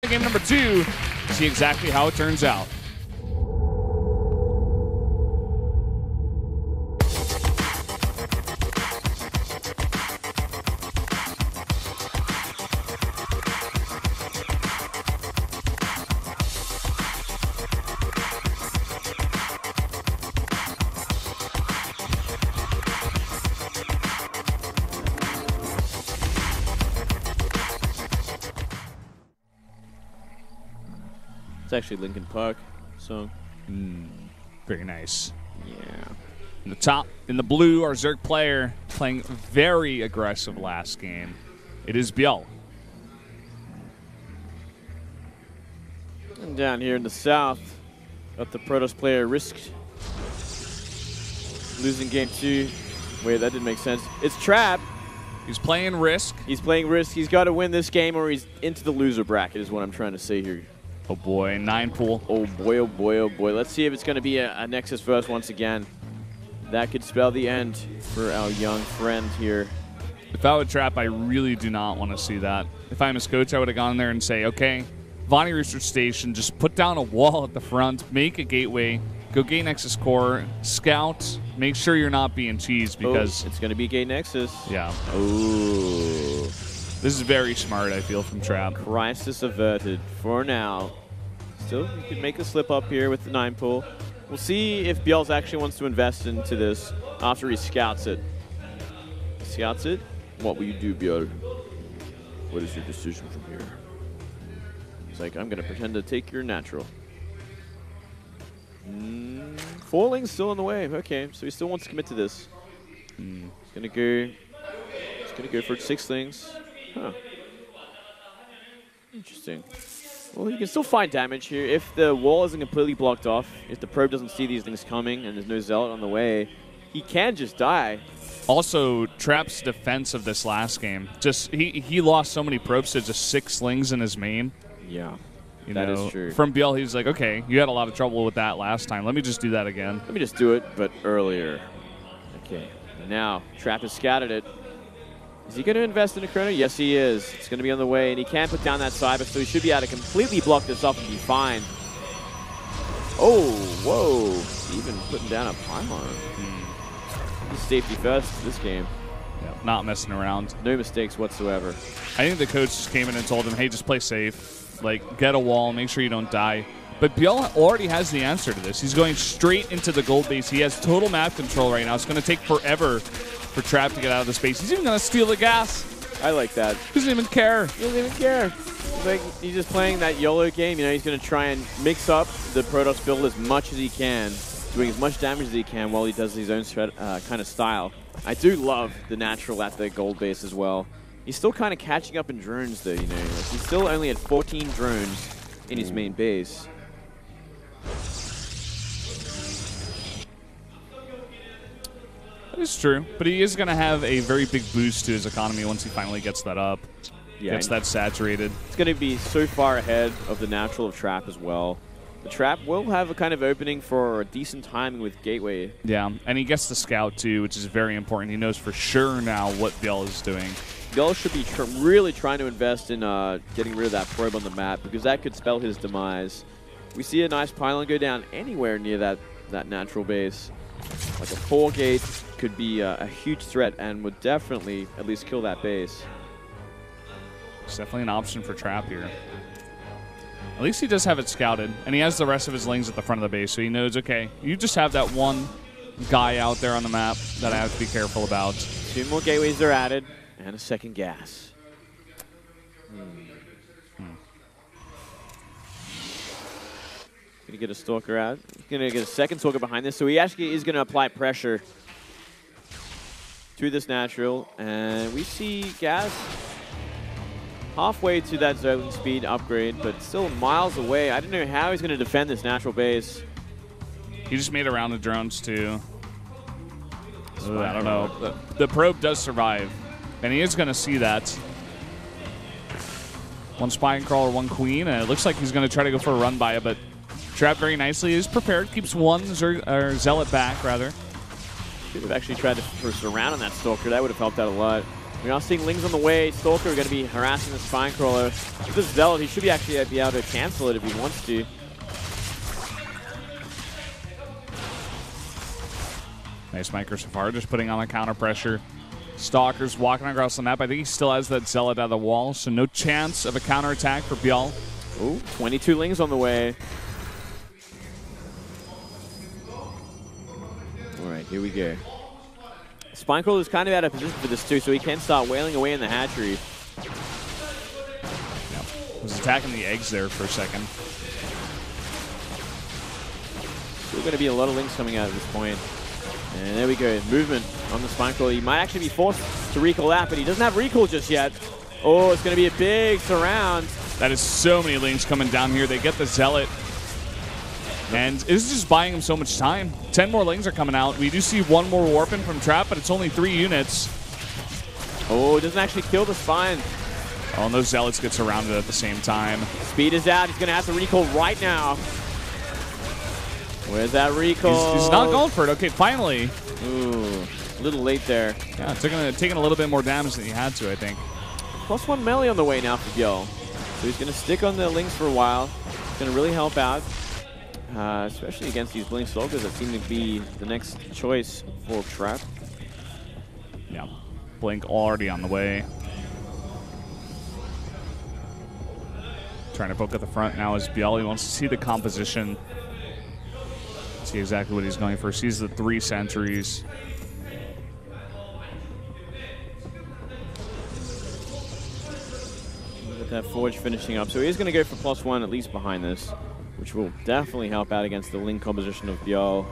into game number 2 to see exactly how it turns out. It's actually Linkin Park song. Very nice. Yeah. In the top, in the blue, our Zerg player playing very aggressive last game. It is ByuL. And down here in the south, got the Protoss player Risk losing game 2. Wait, that didn't make sense. It's Trap. He's playing Risk. He's playing Risk. He's got to win this game or he's into the loser bracket is what I'm trying to say here. Oh boy, 9 pool. Oh boy, oh boy, oh boy. Let's see if it's going to be a Nexus first once again. That could spell the end for our young friend here. If I would Trap, I really do not want to see that. If I'm his coach, I would have gone there and say, okay, Vonnie Research Station, just put down a wall at the front, make a gateway, go gate Nexus core, scout, make sure you're not being cheesed because... it's going to be gate Nexus. Yeah. Ooh. This is very smart, I feel, from Trap. Crisis averted for now. Still, you can make a slip up here with the 9 pull. We'll see if ByuL actually wants to invest into this after he scouts it. Scouts it? What will you do, ByuL? What is your decision from here? It's like, I'm going to pretend to take your natural. Falling's still in the way. Okay, so he still wants to commit to this. He's going to go for 6 things. Huh. Interesting. Well, you can still find damage here. If the wall isn't completely blocked off, if the probe doesn't see these things coming and there's no Zealot on the way, he can just die. Also, Trap's defense of this last game, just he lost so many probes to just 6 slings in his main. Yeah, that is true. From ByuL, he's like, okay, you had a lot of trouble with that last time. Let me just do that again. Let me just do it, but earlier. Okay, now Trap has scattered it. Is he going to invest in a chrono? Yes, he is. It's going to be on the way, and he can put down that cyber, so he should be able to completely block this off and be fine. Oh, whoa. Even putting down a pylon. He's safety first this game. Yeah, not messing around. No mistakes whatsoever. I think the coach just came in and told him, hey, just play safe. Like, get a wall, make sure you don't die. But ByuL already has the answer to this. He's going straight into the gold base. He has total map control right now. It's going to take forever for Trap to get out of the space. He's even going to steal the gas. I like that. He doesn't even care. He doesn't even care. He's just playing that YOLO game. You know, he's going to try and mix up the Protoss build as much as he can, doing as much damage as he can while he does his own kind of style. I do love the natural at the gold base as well. He's still kind of catching up in drones, though. You know, like he's still only at 14 drones in his main base. It's true, but he is going to have a very big boost to his economy once he finally gets that up. Yeah, gets that saturated. It's going to be so far ahead of the natural of Trap as well. The Trap will have a kind of opening for a decent timing with Gateway. Yeah, and he gets the scout too, which is very important. He knows for sure now what ByuL is doing. ByuL should be really trying to invest in getting rid of that probe on the map because that could spell his demise. We see a nice pylon go down anywhere near that natural base. Like a 4-gate could be a huge threat and would definitely at least kill that base. It's definitely an option for Trap here. At least he does have it scouted, and he has the rest of his lings at the front of the base, so he knows, okay, you just have that one guy out there on the map that I have to be careful about. 2 more gateways are added, and a second gas. Gonna get a Stalker out. He's gonna get a second Stalker behind this, so he actually is gonna apply pressure to this natural, and we see gas halfway to that Zergling speed upgrade, but still miles away. I don't know how he's gonna defend this natural base. He just made around the drones too. Ooh, I don't know. The probe does survive, and he is gonna see that. 1 Spy and Crawler, 1 Queen, and it looks like he's gonna try to go for a run by it, but Trap very nicely is prepared, keeps 1 Zealot back, rather. Should have actually tried to surround on that Stalker. That would have helped out a lot. We are seeing Lings on the way. Stalker going to be harassing the Spine Crawler. With this Zealot, he should be actually be able to cancel it if he wants to. Nice micro so far, just putting on the counter pressure. Stalker's walking across the map. I think he still has that Zealot out of the wall, so no chance of a counter attack for ByuL. Ooh, 22 Lings on the way. All right, here we go. Spinecrawler is kind of out of position for this too, so he can start wailing away in the hatchery. Yep. Was attacking the eggs there for a second. Still going to be a lot of Lings coming out at this point. And there we go, movement on the Spinecrawler. He might actually be forced to recall that, but he doesn't have recall just yet. Oh, it's going to be a big surround. That is so many Lings coming down here. They get the Zealot. And this is just buying him so much time. 10 more Lings are coming out. We do see one more Warpin from Trap, but it's only 3 units. Oh, it doesn't actually kill the Spine. Oh, and those Zealots get surrounded at the same time. Speed is out. He's going to have to recall right now. Where's that recall? He's not going for it. Okay, finally. Ooh, a little late there. Yeah, taking a little bit more damage than he had to, I think. +1 melee on the way now for ByuL. So he's going to stick on the Lings for a while. It's going to really help out. Especially against these Blink Stalkers that seem to be the next choice for Trap. Yeah, Blink already on the way. Trying to poke at the front now is ByuL. He wants to see the composition. See exactly what he's going for. Sees the 3 sentries. With that Forge finishing up. So he is going to go for +1 at least behind this, which will definitely help out against the Ling composition of ByuL.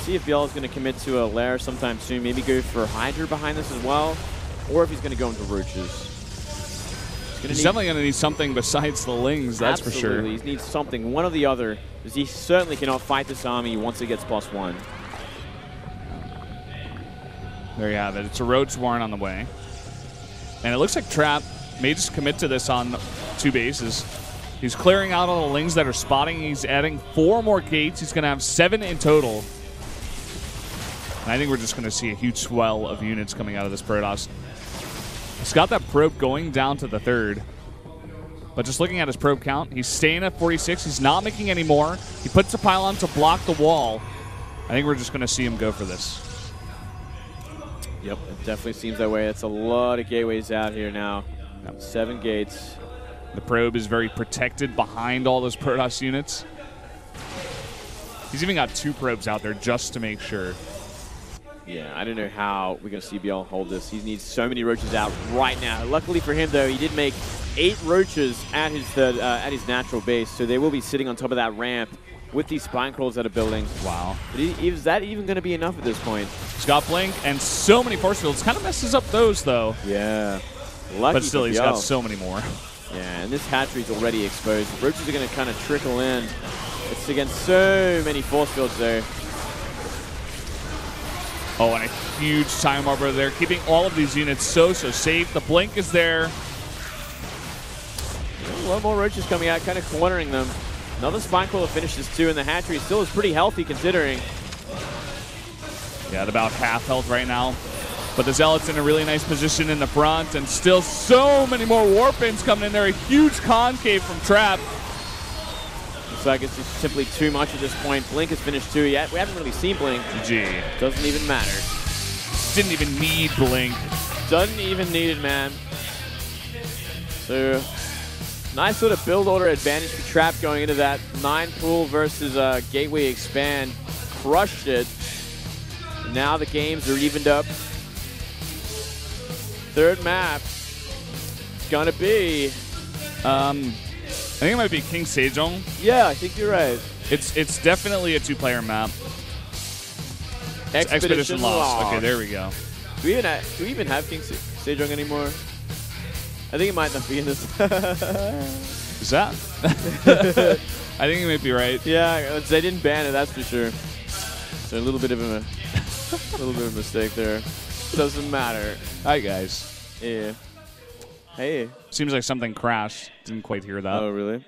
See if ByuL is going to commit to a Lair sometime soon. Maybe go for Hydra behind this as well, or if he's going to go into Roaches. He's definitely going to need something besides the Lings, that's for sure. Absolutely, he needs something, one or the other, because he certainly cannot fight this army once it gets +1. There you have it. It's a Roach Warren on the way. And it looks like Trap may just commit to this on 2 bases. He's clearing out all the Lings that are spotting. He's adding 4 more gates. He's going to have 7 in total. And I think we're just going to see a huge swell of units coming out of this Protoss. He's got that probe going down to the 3rd. But just looking at his probe count, he's staying at 46. He's not making any more. He puts a pylon to block the wall. I think we're just going to see him go for this. Yep, it definitely seems that way. That's a lot of gateways out here now. Yep. 7 gates. The probe is very protected behind all those Protoss units. He's even got 2 probes out there just to make sure. Yeah, I don't know how we're going to see ByuL hold this. He needs so many Roaches out right now. Luckily for him, though, he did make 8 Roaches at his natural base, so they will be sitting on top of that ramp with these Spine Crawlers that are building. Wow. But is that even going to be enough at this point? He's got Blink and so many force fields. Kind of messes up those, though. Yeah. Lucky but still, he's got so many more. Yeah, and this hatchery's already exposed. The Roaches are going to kind of trickle in. It's against so many force fields, though. Oh, and a huge time arbor there, keeping all of these units so safe. The Blink is there. A lot more Roaches coming out, kind of cornering them. Another Spine Crawler finishes 2, and the hatchery still is pretty healthy considering. Yeah, at about half health right now. But the Zealot's in a really nice position in the front, and still so many more Warpins coming in there. A huge concave from Trap. Looks like it's just simply too much at this point. Blink has finished 2 yet. We haven't really seen Blink. GG. Doesn't even matter. Didn't even need Blink. Doesn't even need it, man. So, nice sort of build order advantage for Trap going into that 9 pool versus Gateway Expand. Crushed it. And now the games are evened up. 3rd map. It's gonna be. I think it might be King Sejong. Yeah, I think you're right. It's definitely a 2-player map. Expedition Lost. Okay, there we go. Do we even have King Sejong anymore? I think it might not be in this. Is that? I think you might be right. Yeah, they didn't ban it, that's for sure. So a little bit of a mistake there. Doesn't matter. Hi guys. Yeah. Hey. Seems like something crashed. Didn't quite hear that. Oh, really?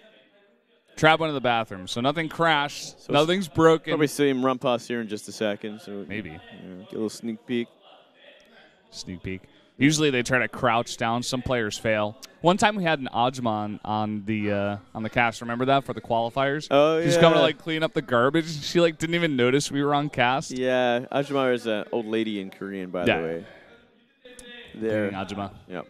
Trap went to the bathroom, so nothing crashed. So nothing's broken. Probably see him run past here in just a second. So maybe. Yeah, get a little sneak peek. Sneak peek. Usually they try to crouch down. Some players fail. One time we had an Ajma on the cast. Remember that for the qualifiers? Oh, She's coming to like clean up the garbage. She like didn't even notice we were on cast. Yeah, Ajma is an old lady in Korean, by the way. There. Ajma. Yep.